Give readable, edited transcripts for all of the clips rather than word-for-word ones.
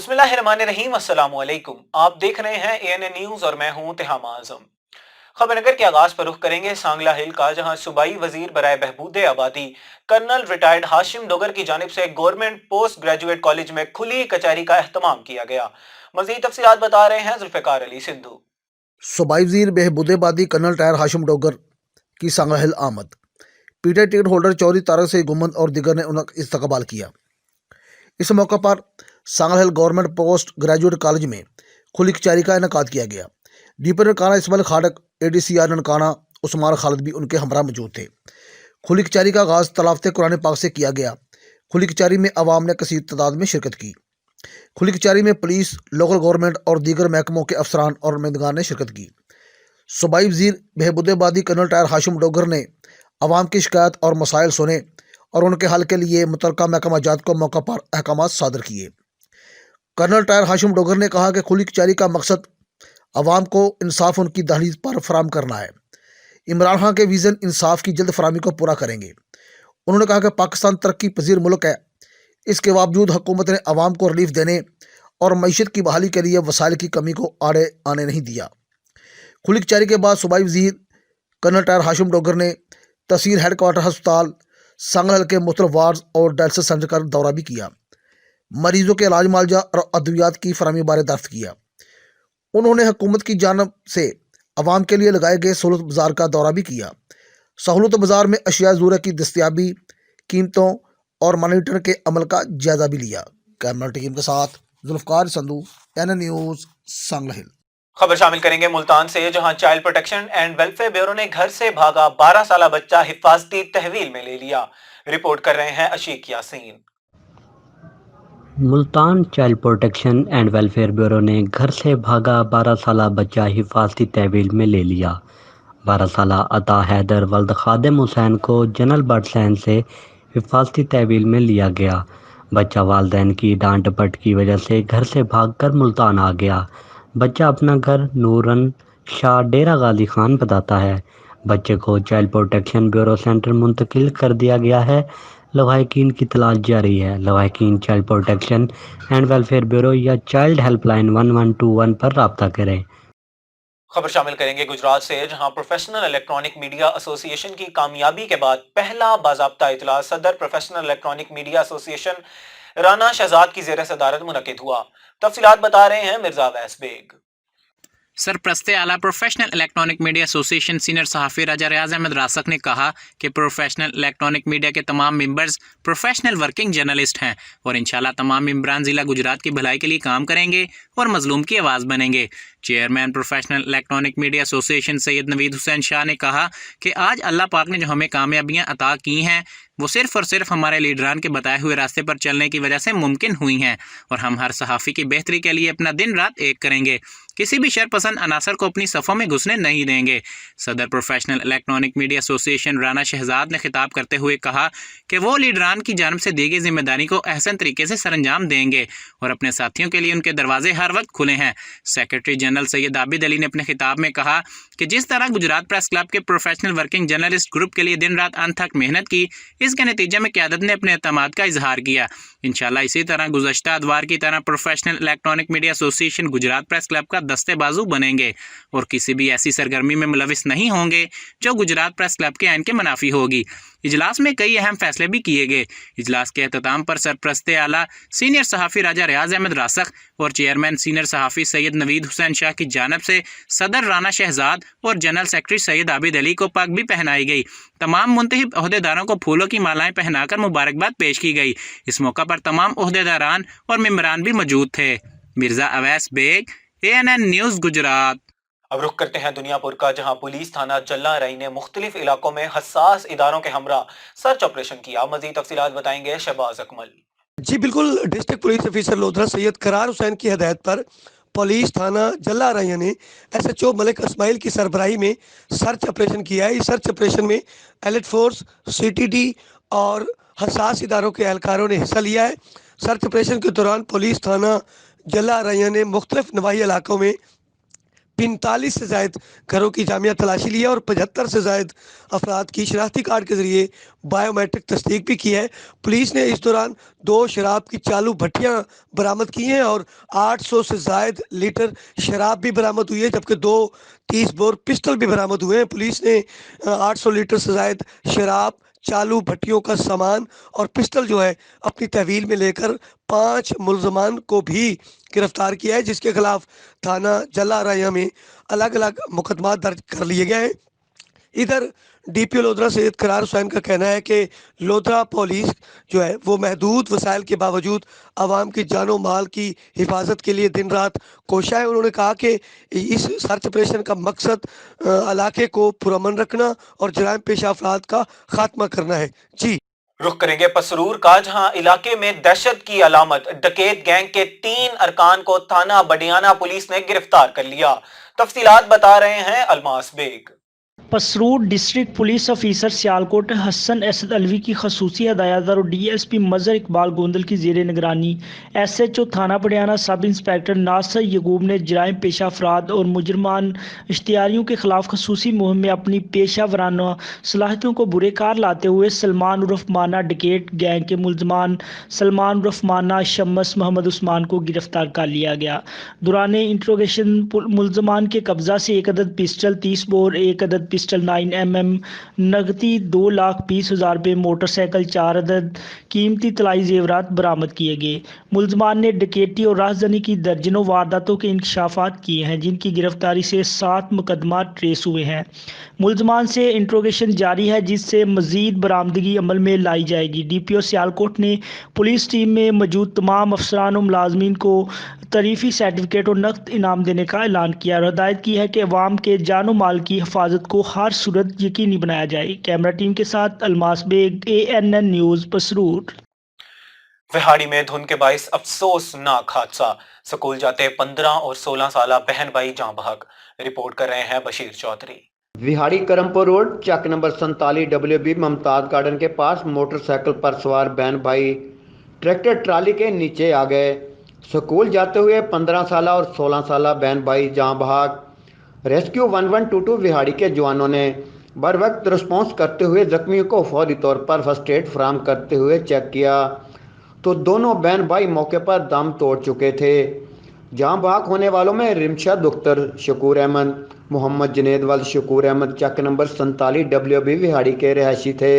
बिस्मिल्लाहिर्रहमानिर्रहीम, अस्सलाम वालेकुम। आप देख रहे हैं एएनए न्यूज और मैं हूं तिहाम आजम। खबर नगर के आगाज पर रुख करेंगे सांगला हिल का, जहां सूबाई वजीर बराए बहबूद आबादी कर्नल रिटायर्ड हाशिम डोगर की जानिब से गवर्नमेंट पोस्ट ग्रेजुएट कॉलेज में खुली कचहरी का एहतमाम किया गया। मजीद तफसीलात बता रहे हैं जुल्फिकार अली सिंधु। सूबाई वज़ीर बहबूदबादी कर्नल रिटायर हाशिम डोगर की सांगला हिल आमद। PTI ticket holder Chaudhry Tariq से गुम्मद और दिगर ने उनका इस्तकबाल किया। इस मौके पर सांगला हिल गवर्नमेंट पोस्ट ग्रेजुएट कॉलेज में खुली कचहरी का इनेकाद किया गया। डीपी ननकाना इसमाइल खाड़क, एडीसीआर ननकाना उस्मान खालिद भी उनके हमरा मौजूद थे। खुली कचहरी का आगाज़ तलावत कुरान पाक से किया गया। खुली कचहरी में अवाम ने कसीर तादाद में शिरकत की। खुली कचहरी में पुलिस, लोकल गवर्नमेंट और दीगर महकमों के अफसरान और नुमाइंदगान ने शिरकत की। सूबाई वज़ीर बहबूदबादी कर्नल रिटायर हाशिम डोगर ने अवाम की शिकायत और मसाइल सुने और उनके हल के लिए मुतल्लिका महकमा जात को मौका पर अहकामात सादर किए। कर्नल रिटायर हाशिम डोगर ने कहा कि खुली कचहरी का मकसद अवाम को इंसाफ उनकी दहलीज पर फराम करना है। इमरान खान के विज़न इंसाफ की जल्द फरामी को पूरा करेंगे। उन्होंने कहा कि पाकिस्तान तरक्की पजीर मुल्क है, इसके बावजूद हुकूमत ने अवाम को रिलीफ देने और मईशत की बहाली के लिए वसाइल की कमी को आड़े आने नहीं दिया। खुली कचहरी के बाद सूबाई वज़ीर कर्नल रिटायर हाशिम डोगर ने तहसील हेडक्वार्टर अस्पताल सांगला के मुख्तलिफ वार्ड और डायलिसिस सेंटर का दौरा भी किया। मरीजों के इलाज मुआवजा और अद्वियात की फराहमी बारे दर्ज किया। उन्होंने हुकूमत की जानिब से अवाम के लिए लगाए गए सहूलत बाजार का दौरा भी किया। सहूलत बाजार में अशिया ज़रूरत की दस्तियाबी, कीमतों और मॉनिटर के अमल का जायजा भी लिया। कैमरा टीम के साथ जुल्फकार संधू, एन न्यूज़, सांगला हिल। खबर शामिल करेंगे मुल्तान से, जहां child protection and welfare bureau ने घर से भागा 12 साल बच्चा हिफाजती तहवील में ले लिया। रिपोर्ट कर रहे हैं Ashiq Yasin. Multan child protection and welfare bureau ने घर से भागा 12 साल बच्चा हिफाजती तहवील में ले लिया। 12 साल अता हैदर वल्द खादिम हुसैन को जनरल बर्ड सैन से हिफाजती तहवील में लिया गया। बच्चा वालदैन की डांट डपट की वजह से घर से भागकर मुल्तान आ गया। बच्चा अपना घर नूरन शाह डेरा गाजी खान बताता है। बच्चे को चाइल्ड प्रोटेक्शन ब्यूरो सेंटर मुंतकिल कर दिया गया है। लवाहिकीन की तलाश जारी है। लवाहिकीन child protection and welfare bureau या चाइल्ड हेल्पलाइन 1121 पर रब्ता करें। खबर शामिल करेंगे गुजरात से, जहां प्रोफेशनल इलेक्ट्रॉनिक मीडिया एसोसिएशन की कामयाबी के बाद पहला बाज़ाब्ता इजलास सदर professional electronic media association Rana Shahzad की ज़ेर सदारत मुनक्किद हुआ। तफसीलात बता रहे हैं मिर्जा अवैस बेग। सरप्रस्ते आला professional electronic media association senior सहाफ़ी राजा रियाज अहमद रासक ने कहा कि प्रोफेशनल इलेक्ट्रॉनिक मीडिया के तमाम मेंबर्स प्रोफेशनल वर्किंग जर्नलिस्ट हैं और इंशाल्लाह तमाम मेंबरान ज़िला गुजरात की भलाई के लिए काम करेंगे और मजलूम की आवाज़ बनेंगे। Chairman professional electronic media association Syed Naveed Hussain Shah ने कहा कि आज अल्लाह पाक ने जो हमें कामयाबियाँ अता की हैं वो सिर्फ़ और सिर्फ हमारे लीडरान के बताए हुए रास्ते पर चलने की वजह से मुमकिन हुई हैं और हम हर सहाफ़ी की बेहतरी के लिए अपना दिन रात एक करेंगे। किसी भी शरपसंद अनासर को अपनी सफ़ों में घुसने नहीं देंगे। सदर professional electronic media association Rana Shahzad ने खिताब करते हुए कहा कि वो लीडरान की जानिब से दी गई जिम्मेदारी को अहसन तरीके से सरअंजाम देंगे और अपने साथियों के लिए उनके दरवाजे हर वक्त खुले हैं। सेक्रेटरी जनरल सैयद आबिद अली ने अपने खिताब में कहा कि जिस तरह गुजरात प्रेस क्लब के प्रोफेशनल वर्किंग जर्नलिस्ट ग्रुप के लिए दिन रात अंत तक मेहनत की, इसके नतीजे में क़यादत ने अपने एतमाद का इजहार किया। इंशाल्लाह इसी तरह गुज़श्ता अदवार की तरह professional electronic media association Gujarat press club का दस्ते बाजू बनेंगे और किसी भी ऐसी सरगर्मी में मुलविस नहीं होंगे जो गुजरात प्रेस क्लब के आइन के मुनाफी होगी। इजलास में कई अहम फैसले भी किए गए। इजलास के अख्ताम पर सरप्रस्ते आला सीनियर सहाफ़ी राजा रियाज अहमद रासक और चेयरमैन सीनियर सहाफ़ी सैयद नवीद हुसैन शाह की जानब से सदर राना शहजाद और जनरल सेक्रेटरी सैयद आबिद अली को पग भी पहनाई गई। तमाम मुंतखब ओहदेदारों को फूलों की मालाएं पहनाकर मुबारकबाद पेश की गई। इस मौका पर तमाम ओहदेदारान और मेम्बरान भी मौजूद थे। Mirza Awais Baig, ANN news, Gujrat. अब रुख करते हैं दुनियापुर का, जहां पुलिस थाना जल्ला रई ने मुख्तलिफ इलाकों में हसास इदारों के हमरा सर्च ऑपरेशन किया। मजीद तफसीलात बताएंगे शहबाज अकमल। जी बिल्कुल, district police officer Lodhran Syed Qarar Hussain की हदायत पर पुलिस थाना जल्ला रई ने एसएचओ मलिक इस्माइल की सरबराही में सर्च ऑपरेशन किया है। इस सर्च ऑपरेशन में एलिट फोर्स, सीटीडी और हसास इदारों के एहलकारों ने हिस्सा लिया है। सर्च ऑपरेशन के दौरान पुलिस थाना जल्ला रई ने मुख्तलिफ नवाही इलाकों में 45 से जायद घरों की जामिया तलाशी ली है और 75 से जायद अफराद की शनाख्ती कार्ड के ज़रिए बायोमेट्रिक तस्दीक भी की है। पुलिस ने इस दौरान 2 शराब की चालू भट्टियां बरामद की हैं और 800 से जायद लीटर शराब भी बरामद हुई है, जबकि 2 30 बोर पिस्टल भी बरामद हुए हैं। पुलिस ने 800 लीटर से जायद शराब, चालू भट्टियों का सामान और पिस्टल जो है अपनी तहवील में लेकर 5 मुलजमान को भी गिरफ्तार किया है, जिसके खिलाफ थाना जला राया में अलग अलग मुकदमा दर्ज कर लिए गए हैं। इधर डीपीओ लोधरा सैयद करार हुसैन का कहना है कि लोधरा पुलिस जो है वो महदूद वसाइल के बावजूद आवाम की जानो माल की हिफाजत के लिए दिन रात कोशा है। उन्होंने कहा कि इस सर्च ऑपरेशन का मकसद इलाके को पुरअमन रखना और जराइम पेशा अफराद का खात्मा करना है। जी रुख करेंगे पसरूर का, जहां इलाके में दहशत की अलामत डकैत गैंग के 3 अरकान को थाना बडियाना पुलिस ने गिरफ्तार कर लिया। तफसीलात बता रहे हैं Almas Baig. Pasrur district police officer Sialkot Hassan Asad Alvi की खसूसी हदायत और DSP मजहर इकबाल गोंदल की ज़ेर निगरानी SHO थाना बडियाना सब इंस्पेक्टर नासर यकूब ने जराइम पेशा अफराद और मुजरमान इश्तियारियों के खिलाफ खसूसी मुहिम में अपनी पेशा वराना सलाहियतों को बुरे कार लाते हुए सलमान उर्फ माना डकैत गैंग के मुलजमान सलमान उर्फ माना शम्स मोहम्मद उस्मान को गिरफ्तार कर लिया गया। दौरान इंट्रोगेशन मुलजमान के कब्जा से 1 अदद पिस्टल 30 बोर, 1 अदद पिस्टल 9mm, नगदी 2,20,000 रुपये, मोटरसाइकिल 4 अदद, कीमती तलाई जेवरात बरामद किए गए। मुलजमान ने डकैती और राहजनी की दर्जनों वारदातों के इंकशाफात किए हैं, जिनकी गिरफ्तारी से 7 मुकदमा ट्रेस हुए हैं। मुलजमान से इंट्रोगेशन जारी है, जिससे मजीद बरामदगी अमल में लाई जाएगी। DPO सियालकोट ने पुलिस टीम में मौजूद तमाम अफसरान और मुलाजमीन को तरीफी सर्टिफिकेट और नकद इनाम देने का ऐलान किया और हदायत की है कि अवाम के जानो माल की हिफाजत को हर सूरत यकीनी बनाया जाए। कैमरा टीम के साथ अलमास बेग, ANN न्यूज़ पसरूर। विहाड़ी में धुंध के बाइस अफसोसनाक हादसा, स्कूल जाते 15 और 16 साल बहन भाई जाँ बहक। रिपोर्ट कर रहे हैं बशीर चौधरी। विहाड़ी करमपुर रोड चक नंबर 47 WB ममताज गार्डन के पास मोटरसाइकिल पर सवार बहन भाई ट्रैक्टर ट्राली के नीचे आ गए। स्कूल जाते हुए 15 साल और 16 साल बहन भाई जाँ बहक। रेस्क्यू 1122 विहाड़ी के जवानों ने बर वक्त रिस्पॉन्स करते हुए जख्मियों को फौरी तौर पर फर्स्ट एड फराहम करते हुए चेक किया तो दोनों बहन भाई मौके पर दम तोड़ चुके थे। जाँ बहक होने वालों में रिमशद अख्तर, शकूर अहमद, मोहम्मद जुनेद वल शकूर अहमद चक नंबर 47 WB विहाड़ी के रहायशी थे।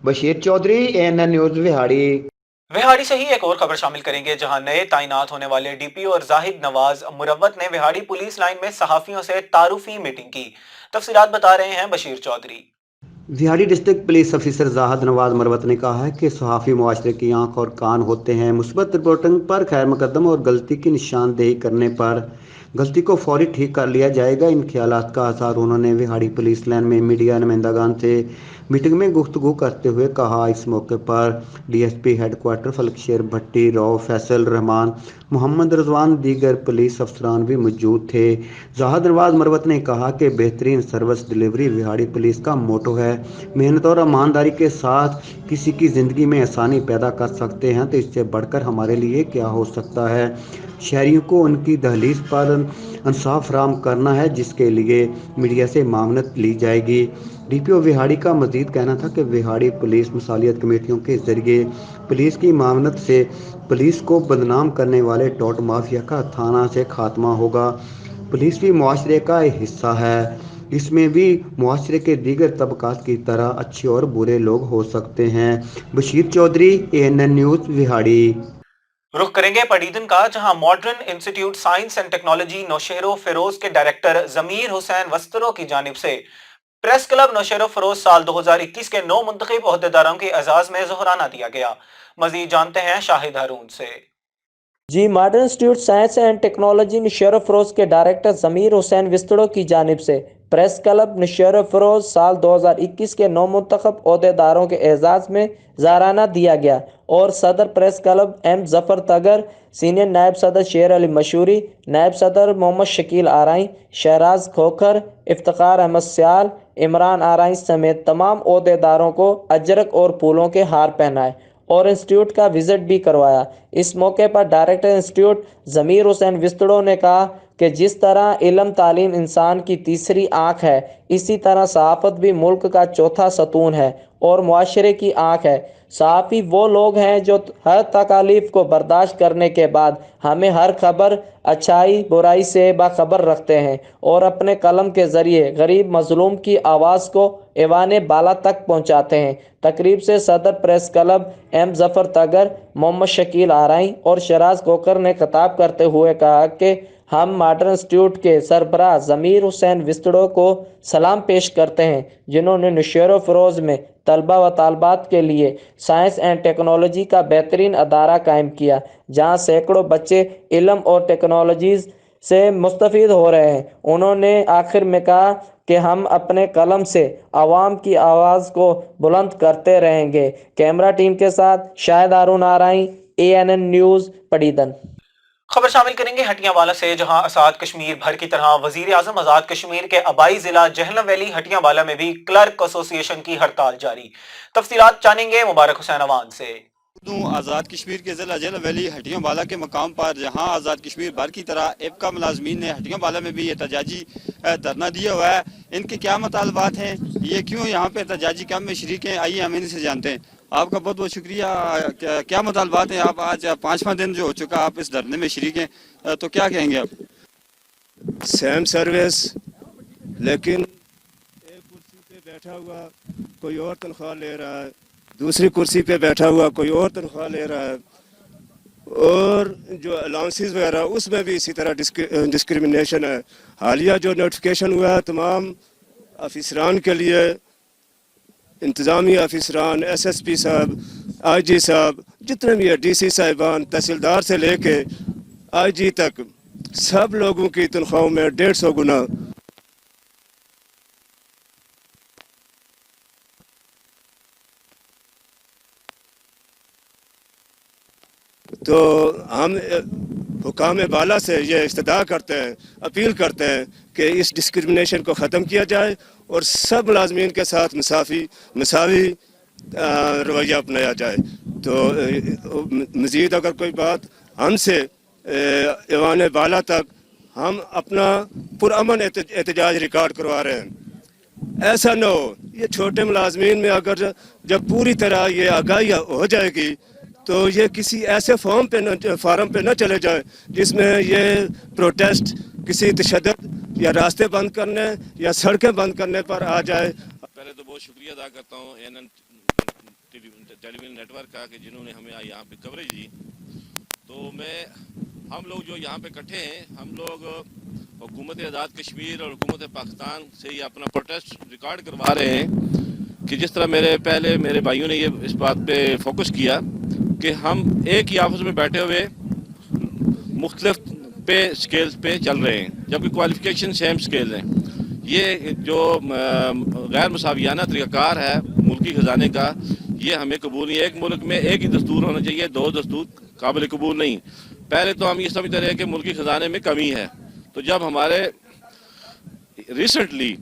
Bashir Chaudhry, ANN news Vehari. विहाड़ी से ही एक और खबर शामिल करेंगे, जहां नए तैनात होने वाले DPO और जाहिद नवाज मुरव्वत ने विहाड़ी पुलिस लाइन में सहाफियों से तारुफी मीटिंग की। तफसीलात बता रहे हैं Bashir Chaudhry. Vehari district police officer Zahid Nawaz Marwat ने कहा है कि सहाफ़ी मुआशरे की आंख और कान होते हैं। मुस्बत रिपोर्टिंग पर खैर मुकदम और गलती की निशानदेही करने पर गलती को फौरी ठीक कर लिया जाएगा। इन ख्यालात का आसार उन्होंने विहाड़ी पुलिस लाइन में मीडिया नुमाइंदगान से मीटिंग में गुफ्तगू करते हुए कहा। इस मौके पर DSP हेडक्वार्टर फलकशेर भट्टी, राव फैसल रहमान, मोहम्मद रजवान, दीगर पुलिस अफसरान भी मौजूद थे। जाहिद नवाज मुरव्वत ने कहा कि बेहतरीन सर्विस डिलीवरी विहाड़ी पुलिस का मोटो है। मेहनत और ईमानदारी के साथ किसी की ज़िंदगी में आसानी पैदा कर सकते हैं तो इससे बढ़कर हमारे लिए क्या हो सकता है। शहरियों को उनकी दहलीज पर इंसाफ फराहम करना है, जिसके लिए मीडिया से मामनत ली जाएगी। DPO विहाड़ी का मजीद कहना था कि विहाड़ी पुलिस मसालियत कमेटियों के जरिए पुलिस की मामनत से पुलिस को बदनाम करने वाले टोट माफिया का थाना से खात्मा होगा। पुलिस भी मुआशरे का हिस्सा है, इसमें भी मुआशरे के दीगर तबकात की तरह अच्छे और बुरे लोग हो सकते हैं। Bashir Chaudhry, ANN news Vehari. रुख करेंगे पडीदन का, जहां modern institute science and technology Naushahro Feroze के डायरेक्टर जमीर हुसैन वस्तरो की जानिब से प्रेस क्लब नौशेरो फिरोज साल 2021 के 9 मुंतखब ओहदेदारों के एजाज में ज़ोहराना दिया गया। मजीद जानते हैं शाहिद हारून से। जी, modern institute science and technology Naushahro Feroze के डायरेक्टर जमीर हुसैन वस्तरो की जानिब से प्रेस क्लब नौशेरो फिरोज साल 2021 के 9 मुंतखब ओहदेदारों के एजाज में ज़ोहराना दिया गया और सदर प्रेस क्लब M जफर तगर, सीनियर नायब सदर शेर अली मशहूरी, नायब सदर मोहम्मद शकील आराई, शहराज खोखर, इफ्तिखार अहमद सियाल, इमरान आराई समेत तमाम ओहदेदारों को अजरक और फूलों के हार पहनाए और इंस्टीट्यूट का विजिट भी करवाया। इस मौके पर डायरेक्टर इंस्टीट्यूट जमीर हुसैन वस्तरो ने कहा کہ جس طرح علم تعلیم انسان کی تیسری آنکھ ہے، اسی طرح صحافت بھی ملک کا چوتھا ستون ہے اور معاشرے کی آنکھ ہے۔ صحافی وہ لوگ ہیں جو ہر تکالیف کو برداشت کرنے کے بعد ہمیں ہر خبر، اچھائی برائی سے باخبر رکھتے ہیں اور اپنے قلم کے ذریعے غریب مظلوم کی آواز کو ایوان بالا تک پہنچاتے ہیں۔ تقریب سے صدر پریس کلب ایم ظفر تگر، محمد شکیل آرائیں اور شراز کوکر نے خطاب کرتے ہوئے کہا کہ ہم ماڈرن انسٹیٹیوٹ کے سربراہ ضمیر حسین وستڑو کو سلام پیش کرتے ہیں، جنہوں نے نشر و فروز میں طلبہ و طالبات کے لیے سائنس اینڈ ٹیکنالوجی کا بہترین ادارہ قائم کیا، جہاں سینکڑوں بچے علم اور ٹیکنالوجیز سے مستفید ہو رہے ہیں۔ انہوں نے آخر میں کہا کہ ہم اپنے قلم سے عوام کی آواز کو بلند کرتے رہیں گے۔ کیمرہ ٹیم کے ساتھ شاہد ہارون آرائیں، ANN نیوز، پڑیدن۔ خبر شامل کریں گے ہٹیاں والا سے، جہاں آزاد کشمیر بھر کی طرح وزیر اعظم آزاد کشمیر کے آبائی ضلع جہلم ویلی ہٹیاں والا میں بھی کلرک ایسوسی ایشن کی ہڑتال جاری۔ تفصیلات جانیں گے مبارک حسین اوان سے۔ آزاد کشمیر کے ضلع جہلم ویلی ہٹیاں والا کے مقام پر، جہاں آزاد کشمیر بھر کی طرح ایپکا ملازمین نے ہٹیاں والا میں بھی احتجاجی دھرنا دیا ہوا ہے۔ ان کے کیا مطالبات ہیں، یہ کیوں یہاں پہ احتجاجی کیمپ میں شریک ہیں، آئیے ہم ان سے جانتے ہیں۔ آپ کا بہت بہت شکریہ۔ کیا مطالبات ہیں؟ آپ آج 5واں دن جو ہو چکا آپ اس دھرنے میں شریک ہیں، تو کیا کہیں گے آپ؟ سیم سروس، لیکن ایک کرسی پہ بیٹھا ہوا کوئی اور تنخواہ لے رہا ہے، دوسری کرسی پہ بیٹھا ہوا کوئی اور تنخواہ لے رہا ہے، اور جو الاؤنسز وغیرہ اس میں بھی اسی طرح ڈسکریمنیشن ہے۔ حالیہ جو نوٹیفیکیشن ہوا ہے تمام افسران کے لیے، انتظامی افسران، SSP صاحب، IG صاحب، جتنے بھی DC صاحبان، تحصیلدار سے لے کے IG تک، سب لوگوں کی تنخواہوں میں 150 گنا تو ہم حکام بالا سے یہ استدعا کرتے ہیں، اپیل کرتے ہیں کہ اس ڈسکرمنیشن کو ختم کیا جائے اور سب ملازمین کے ساتھ مساوی رویہ اپنایا جائے۔ تو مزید اگر کوئی بات ہم سے ایوان بالا تک، ہم اپنا پرامن احتجاج ریکارڈ کروا رہے ہیں۔ ایسا نہ ہو یہ چھوٹے ملازمین میں اگر جب پوری طرح یہ آگاہی ہو جائے گی تو یہ کسی ایسے فارم پہ نہ چلے جائیں جس میں یہ پروٹیسٹ کسی تشدد یا راستے بند کرنے یا سڑکیں بند کرنے پر آ جائے۔ پہلے تو بہت شکریہ ادا کرتا ہوں ANN ٹیلی ویژن نیٹ ورک کا کہ جنہوں نے ہمیں یہاں پہ کوریج دی۔ تو ہم لوگ جو یہاں پہ اکٹھے ہیں، ہم لوگ حکومت آزاد کشمیر اور حکومت پاکستان سے یہ اپنا پروٹیسٹ ریکارڈ کروا رہے ہیں کہ جس طرح میرے بھائیوں نے یہ اس بات پہ فوکس کیا کہ ہم ایک ہی آفس میں بیٹھے ہوئے مختلف پے سکیلز پہ چل رہے ہیں، جبکہ کوالیفیکیشن سیم سکیلز ہیں۔ یہ جو غیر مساویانہ طریقہ کار ہے ملکی خزانے کا، یہ ہمیں قبول نہیں ہے۔ ایک ملک میں ایک ہی دستور ہونا چاہیے، دو دستور قابل قبول نہیں۔ پہلے تو ہم یہ سمجھتے رہے کہ ملکی خزانے میں کمی ہے، تو جب ہمارے ریسنٹلی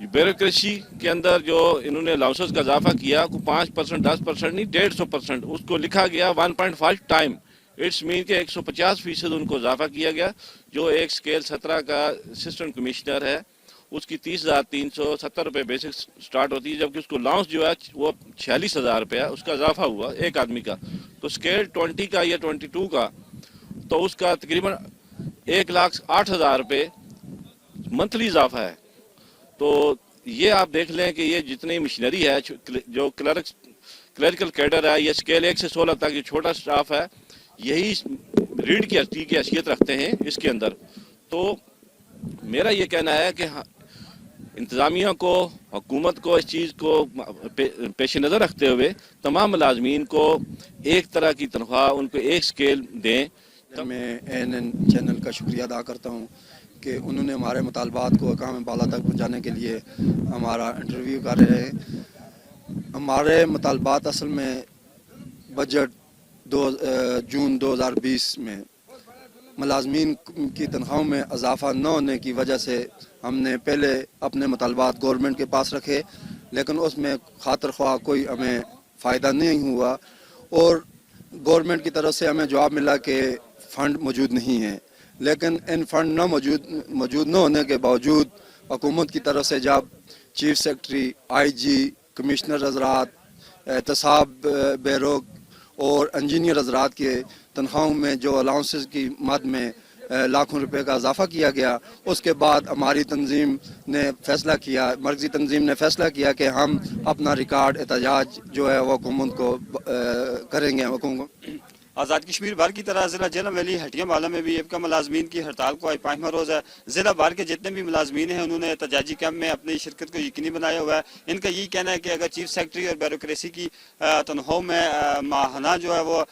بیوروکریسی کے اندر جو انہوں نے الاؤنسز کا اضافہ کیا، 5%، 10% نہیں، 150%، اس کو لکھا گیا 1.5 ٹائم، اٹس مین کہ 150% ان کو اضافہ کیا گیا۔ جو ایک سکیل 17 کا اسسٹنٹ کمشنر ہے، اس کی 30,370 روپے بیسک سٹارٹ ہوتی ہے، جبکہ اس کو لاؤنس جو ہے وہ 46,000 روپے ہے، اس کا اضافہ ہوا ایک آدمی کا۔ تو سکیل 20 کا یا 22 کا تو اس کا تقریباً 1,08,000 روپے منتھلی اضافہ ہے۔ تو یہ آپ دیکھ لیں کہ یہ جتنی مشینری ہے، جو کلریکل کیڈر ہے، یہ سکیل 1 سے 16 تک جو چھوٹا سٹاف ہے، یہی ریڈ کی حیثیت رکھتے ہیں اس کے اندر۔ تو میرا یہ کہنا ہے کہ انتظامیہ کو، حکومت کو اس چیز کو پیش نظر رکھتے ہوئے تمام ملازمین کو ایک طرح کی تنخواہ، ان کو ایک سکیل دیں۔ میں ANN چینل کا شکریہ ادا کرتا ہوں کہ انہوں نے ہمارے مطالبات کو حکام بالا تک پہنچانے کے لیے ہمارا انٹرویو کر رہے ہیں۔ ہمارے مطالبات اصل میں بجٹ جون 2020 میں ملازمین کی تنخواہوں میں اضافہ نہ ہونے کی وجہ سے ہم نے پہلے اپنے مطالبات گورنمنٹ کے پاس رکھے، لیکن اس میں خاطر خواہ کوئی ہمیں فائدہ نہیں ہوا، اور گورنمنٹ کی طرف سے ہمیں جواب ملا کہ فنڈ موجود نہیں ہے۔ لیکن ان فنڈ موجود نہ ہونے کے باوجود حکومت کی طرف سے جب چیف سیکرٹری، آئی جی، کمشنر حضرات، احتساب بیرو اور انجینئر حضرات کے تنخواہوں میں جو الاؤنسز کی مد میں لاکھوں روپے کا اضافہ کیا گیا، اس کے بعد ہماری تنظیم نے فیصلہ کیا، مرکزی تنظیم نے فیصلہ کیا کہ ہم اپنا ریکارڈ احتجاج جو ہے وہ حکومت کو کریں گے. آزاد کشمیر بھر کی طرح ضلع جہلم ویلی ہٹیاں والا میں بھی ایپکا ملازمین کی ہڑتال کو آج 5واں روز ہے. ضلع بھر کے جتنے بھی ملازمین ہیں انہوں نے احتجاجی کیمپ میں اپنی شرکت کو یقینی بنایا ہوا ہے. ان کا یہی کہنا ہے کہ اگر چیف سیکرٹری اور بیوروکریسی کی تنخواہوں میں ماہانہ جو ہے وہ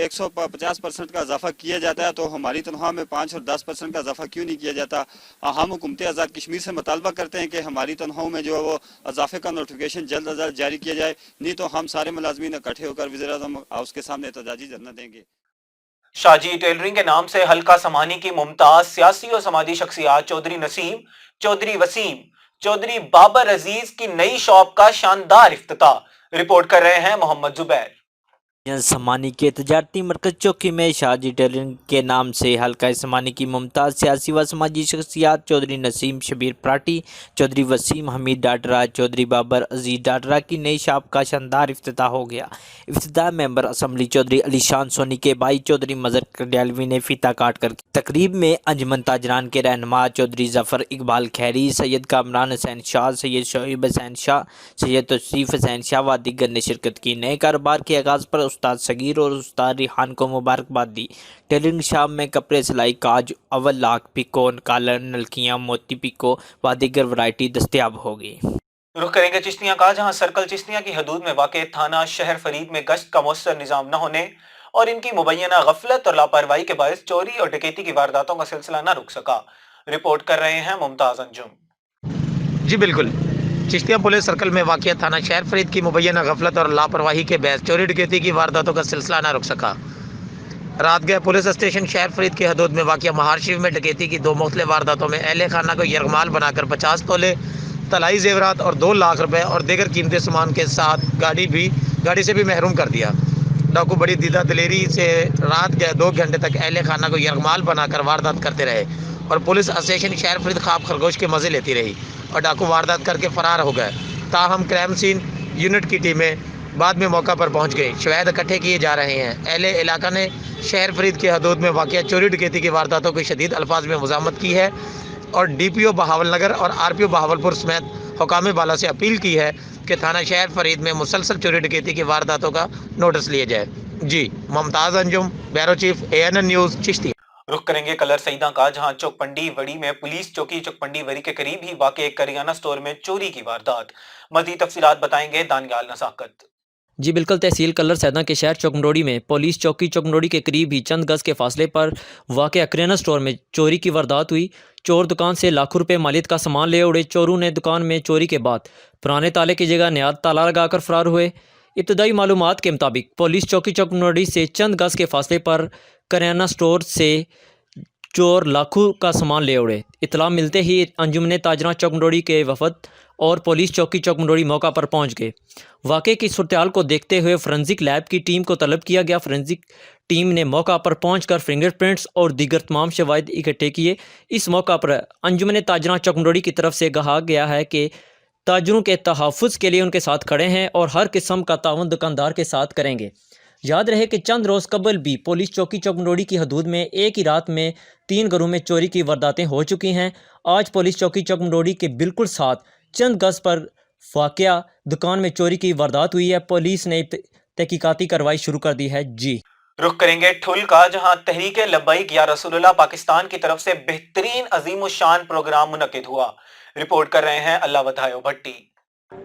150% کا اضافہ کیا جاتا ہے تو ہماری تنخواہ میں 5 اور 10% کا اضافہ کیوں نہیں کیا جاتا. ہم حکومت آزاد کشمیر سے مطالبہ کرتے ہیں کہ ہماری تنخواہوں میں جو ہے وہ اضافے کا نوٹیفیکیشن جلد از جلد جاری کیا جائے، نہیں تو ہم سارے ملازمین اکٹھے ہو کر وزیر اعظم ہاؤس کے سامنے احتجاجی دھرنا دیں گے. شاجی ٹیلرنگ کے نام سے حلقہ سمانی کی ممتاز سیاسی اور سماجی شخصیات چودھری نسیم، چودھری وسیم، چودھری بابر عزیز کی نئی شاپ کا شاندار افتتاح. رپورٹ کر رہے ہیں محمد زبیر. سمانی کے تجارتی مرکز چوکی میں شاجی ٹیلرنگ کے نام سے حلقہ سمانی کی ممتاز سیاسی و سماجی شخصیات چودھری نسیم شبیر پراٹی، چودھری وسیم حمید ڈاڈرا، چودھری بابر عزیز ڈاڈرا کی نئی شاپ کا شاندار افتتاح ہو گیا. افتتاح ممبر اسمبلی چودھری علی شان سونی کے بھائی چودھری مظہر کڈیالوی نے فیتا کاٹ کر تقریب میں انجمن تاجران کے رہنما چودھری ظفر اقبال خیری، سید کامران حسین شاہ، سید شعیب حسین شاہ، سید تشریف حسین شاہ و دیگر نے شرکت کی. نئے کاروبار کے آغاز پر استاد صغیر اور استاد ریحان کو مبارکباد دی. ٹیلرنگ شاپ میں کپڑے سلائی کاج، اول لاکھ، پیکو، کالر، نلکیاں، موتی پیکو و دیگر ورائٹی دستیاب ہوگی. رخ کریں گے چشتیاں کا، جہاں سرکل چشتیاں کی حدود میں واقع تھانہ شہر فرید میں گشت کا مؤثر نظام نہ ہونے اور ان کی مبینہ غفلت اور لاپرواہی کے باعث چوری اور ڈکیتی کی وارداتوں کا سلسلہ نہ رک سکا. رپورٹ کر رہے ہیں ممتاز انجم. جی بالکل، چشتیاں پولیس سرکل میں واقع تھانہ شہر فرید کی مبینہ غفلت اور لاپرواہی کے باعث چوری ڈکیتی کی وارداتوں کا سلسلہ نہ رک سکا. رات گئے پولیس اسٹیشن شہر فرید کی حدود میں واقع مہار شریف میں ڈکیتی کی 2 مختلف وارداتوں میں اہل خانہ کو یرغمال بنا کر 50 تولے طلائی زیورات اور 2 لاکھ روپے اور دیگر قیمتی سامان کے ساتھ گاڑی سے بھی محروم کر دیا. ڈاکو بڑی دیدہ دلیری سے رات گئے 2 گھنٹے تک اہل خانہ کو یرغمال بنا کر واردات کرتے رہے اور پولیس اسٹیشن شہر فرید خواب خرگوش کے مزے لیتی رہی اور ڈاکو واردات کر کے فرار ہو گئے. تاہم کرائم سین یونٹ کی ٹیمیں بعد میں موقع پر پہنچ گئی. شواہد اکٹھے کیے جا رہے ہیں. اہل علاقہ نے شہر فرید کی حدود میں واقع چوری ڈکیتی کی وارداتوں کو شدید الفاظ میں مذمت کی ہے اور ڈی پی او بہاول نگر اور آر پی او بہاولپور سمیت حکام بالا سے اپیل کی ہے کہ تھانہ شہر فرید میں مسلسل چوری ڈکیتی کی وارداتوں کا نوٹس لیا جائے. جی Mumtaz Anjum, bureau chief ANN news, Chishti. رخ کریں گے کلر سعیدہ کا، جہاں چوکپنڈی وڑی میں پولیس چوکی چوکپنڈی وڑی کے قریب ہی واقع ایک کریانہ سٹور میں چوری کی واردات. مزید تفصیلات بتائیں گے دانیال نزاکت. جی بالکل، تحصیل کلر سیدہ کے شہر چوکمروڑی میں پولیس چوکی چوکمروڑی کے قریب ہی چند گز کے فاصلے پر واقع کریانہ سٹور میں چوری کی واردات ہوئی. چور دکان سے لاکھوں روپے مالیت کا سامان لے اڑے. چوروں نے دکان میں چوری کے بعد پرانے تالے کی جگہ نیا تالا لگا کر فرار ہوئے. ابتدائی معلومات کے مطابق پولیس چوکی چوکمروڑی سے چند گز کے فاصلے پر کریانہ سٹور سے چور لاکھوں کا سامان لے اڑے. اطلاع ملتے ہی انجمن تاجران چوکمروڑی کے وفد اور پولیس چوکی چوکمروڑی موقع پر پہنچ گئے. واقعے کی صورتحال کو دیکھتے ہوئے فورنزک لیب کی ٹیم کو طلب کیا گیا. فورنزک ٹیم نے موقع پر پہنچ کر فنگر پرنٹس اور دیگر تمام شواہد اکٹھے کیے. اس موقع پر انجمن تاجران چوکمروڑی کی طرف سے کہا گیا ہے کہ تاجروں کے تحفظ کے لیے ان کے ساتھ کھڑے ہیں اور ہر قسم کا تعاون دکاندار کے ساتھ کریں گے. یاد رہے کہ چند روز قبل بھی پولیس چوکی چوکمروڑی کی حدود میں ایک ہی رات میں 3 گھروں میں چوری کی وارداتیں ہو چکی ہیں. آج پولیس چوکی چوکمروڑی کے بالکل ساتھ چند گز پر واقعہ دکان میں چوری کی واردات ہوئی ہے. پولیس نے تحقیقاتی کارروائی شروع کر دی ہے. جی رخ کریں گے ٹھل کا، جہاں تحریک لبیک یا رسول اللہ پاکستان کی طرف سے بہترین عظیم الشان پروگرام منعقد ہوا. رپورٹ کر رہے ہیں اللہ ودھایو بھٹی.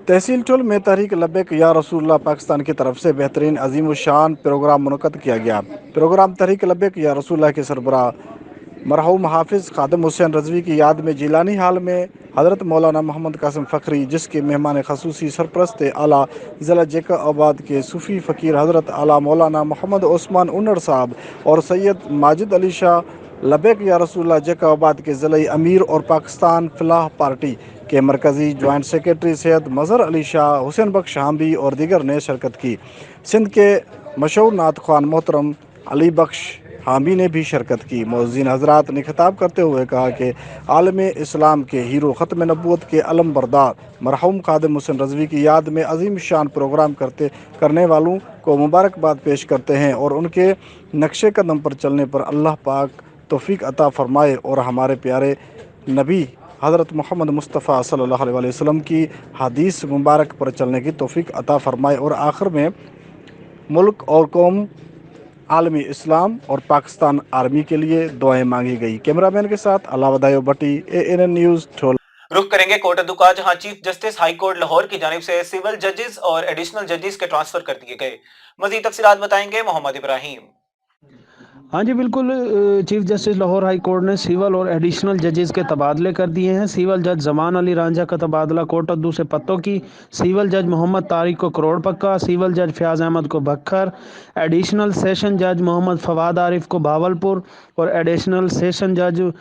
تحصیل ٹھل میں تحریک لبیک یا رسول اللہ پاکستان کی طرف سے بہترین عظیم الشان پروگرام منعقد کیا گیا. پروگرام تحریک لبیک یا رسول اللہ کے سربراہ مرحوم حافظ خادم حسین رضوی کی یاد میں جیلانی ہال میں حضرت مولانا محمد قاسم فخری، جس کے مہمان خصوصی سرپرست اعلیٰ ضلع جیکا آباد کے صوفی فقیر حضرت اعلیٰ مولانا محمد عثمان انڑ صاحب اور سید ماجد علی شاہ لبیک یا رسول اللہ جیکا آباد کے ضلعی امیر اور پاکستان فلاح پارٹی کے مرکزی جوائنٹ سیکرٹری سید مظہر علی شاہ، حسین بخش حامبی اور دیگر نے شرکت کی. سندھ کے مشہور نعت خوان محترم علی بخش हामी ने भी शिरकत की। मुअज्जिन हजरात ने खिताब करते हुए कहा कि आलम इस्लाम के हीरो ख़त्म नबूवत के अलम बरदार मरहूम खादिम हुसैन रज़वी की याद में अजीम शान प्रोग्राम करने वालों को मुबारकबाद पेश करते हैं और उनके नक्शे कदम पर चलने पर अल्लाह पाक तौफीक अता फरमाए और हमारे प्यारे नबी हज़रत मोहम्मद मुस्तफ़ा सल्लल्लाहु अलैहि वसल्लम की हदीस मुबारक पर चलने की तौफीक अता फरमाए। और आखिर में मुल्क और कौम, आलमी इस्लाम और पाकिस्तान आर्मी के लिए दुआएं मांगी गई। कैमरामैन के साथ अलावदायो भट्टी, ANN न्यूज़, ठोल। रुख करेंगे कोट अद्दुका, जहां chief justice high court Lahore की जानिब से सिविल जजेस और एडिशनल जजेस के ट्रांसफर कर दिए गए। मजीद तफसीलात बताएंगे मोहम्मद इब्राहिम। हाँ जी बिल्कुल, chief justice Lahore high court ने सिविल और एडिशनल जजेस के तबादले कर दिए हैं। सिविल जज जमान अली रांझा का तबादला कोट अद्दू से पत्तों की, सिविल जज मोहम्मद तारिक को करोड़ पक्का, सिविल जज फयाज अहमद को बखर, एडिशनल सेशन जज मोहम्मद फवाद आरिफ को बावलपुर और एडिशनल सेशन जज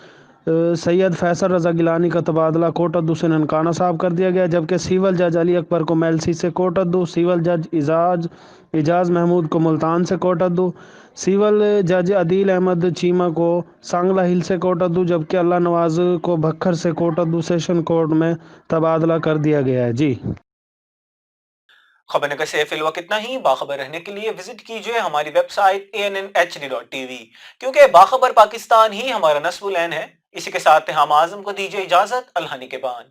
सैयद फैसल रज़ा गिलानी का तबादला कोट अद्दू से ननकाना साहब कर दिया गया, जबकि सिविल जज अली अकबर को मेलसी से कोट अद्दू, सिविल जज इजाज़ महमूद को मुल्तान से कोट अद्दू, सिविल जज अदील अहमद चीमा को सांगला हिल से कोट अद्दू, जबकि अल्लाह नवाज को भक्खर से कोट अद्दू सेशन कोर्ट में तबादला कर दिया गया है। जी खबरनगर से फिलवक्त इतना ही। बाखबर रहने के लिए विजिट कीजिए हमारी वेबसाइट ANNHD.tv, क्योंकि बाखबर पाकिस्तान ही हमारा नस्बुल ऐन है। इसी के साथ हम आजम को दीजिए इजाजत। अल्लाह निगहबान।